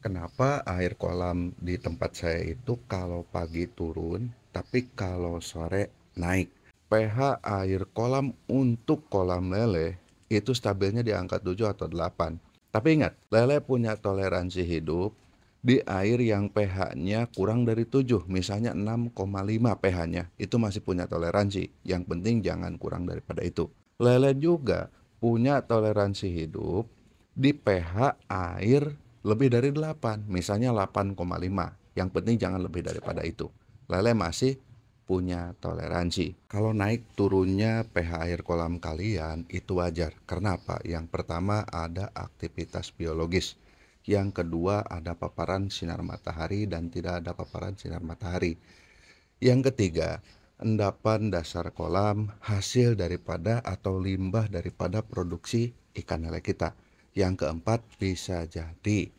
Kenapa air kolam di tempat saya itu kalau pagi turun, tapi kalau sore naik? pH air kolam untuk kolam lele itu stabilnya di angka 7 atau 8. Tapi ingat, lele punya toleransi hidup di air yang pH-nya kurang dari 7, misalnya 6,5 pH-nya, itu masih punya toleransi. Yang penting jangan kurang daripada itu. Lele juga punya toleransi hidup di pH air lebih dari 8, misalnya 8,5. Yang penting jangan lebih daripada itu. Lele masih punya toleransi. Kalau naik turunnya pH air kolam kalian itu wajar. Karena apa? Yang pertama ada aktivitas biologis. Yang kedua ada paparan sinar matahari dan tidak ada paparan sinar matahari. Yang ketiga, endapan dasar kolam hasil daripada atau limbah daripada produksi ikan lele kita. Yang keempat, bisa jadi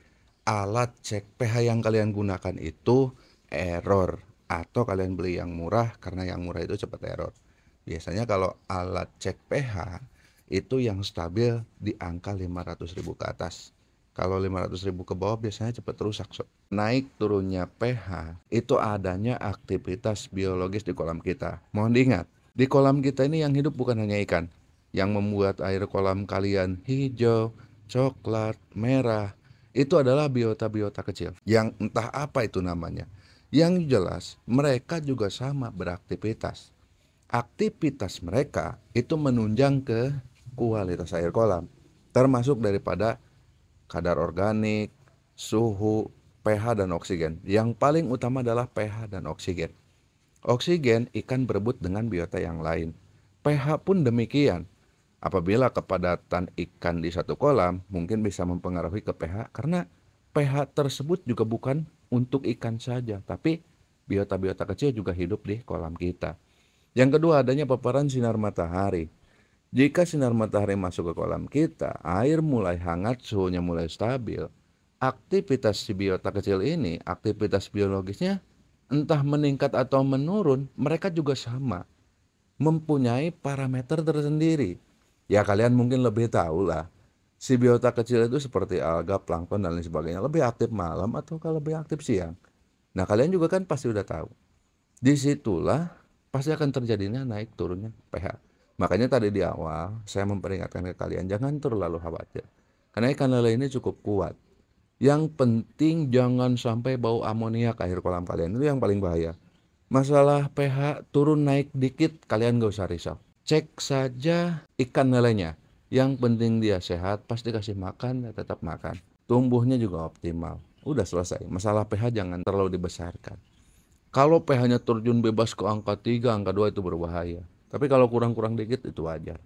alat cek pH yang kalian gunakan itu error, atau kalian beli yang murah karena yang murah itu cepat error. Biasanya kalau alat cek pH itu yang stabil di angka 500.000 ke atas. Kalau 500.000 ke bawah biasanya cepat rusak. Naik turunnya pH itu adanya aktivitas biologis di kolam kita. Mohon diingat, di kolam kita ini yang hidup bukan hanya ikan. Yang membuat air kolam kalian hijau, coklat, merah, itu adalah biota-biota kecil. Yang entah apa itu namanya. Yang jelas, mereka juga sama beraktivitas. Aktivitas mereka itu menunjang ke kualitas air kolam. Termasuk daripada kadar organik, suhu, pH, dan oksigen. Yang paling utama adalah pH dan oksigen. Oksigen ikan berebut dengan biota yang lain. pH pun demikian. Apabila kepadatan ikan di satu kolam mungkin bisa mempengaruhi ke pH karena pH tersebut juga bukan untuk ikan saja, tapi biota-biota kecil juga hidup di kolam kita. Yang kedua adanya paparan sinar matahari. Jika sinar matahari masuk ke kolam kita, air mulai hangat, suhunya mulai stabil. Aktivitas si biota kecil ini, aktivitas biologisnya entah meningkat atau menurun, mereka juga sama. Mempunyai parameter tersendiri. Ya kalian mungkin lebih tahu lah. Si biota kecil itu seperti alga, plankton, dan lain sebagainya. Lebih aktif malam atau kalau lebih aktif siang. Nah kalian juga kan pasti udah tahu. Disitulah pasti akan terjadinya naik turunnya pH. Makanya tadi di awal saya memperingatkan ke kalian jangan terlalu khawatir. Karena ikan lele ini cukup kuat. Yang penting jangan sampai bau amoniak air kolam kalian. Itu yang paling bahaya. Masalah pH turun naik dikit kalian gak usah risau. Cek saja ikan lelenya. Yang penting dia sehat, pasti kasih makan, ya tetap makan. Tumbuhnya juga optimal. Udah selesai. Masalah pH jangan terlalu dibesarkan. Kalau pH-nya terjun bebas ke angka 3, angka 2 itu berbahaya. Tapi kalau kurang-kurang dikit itu wajar.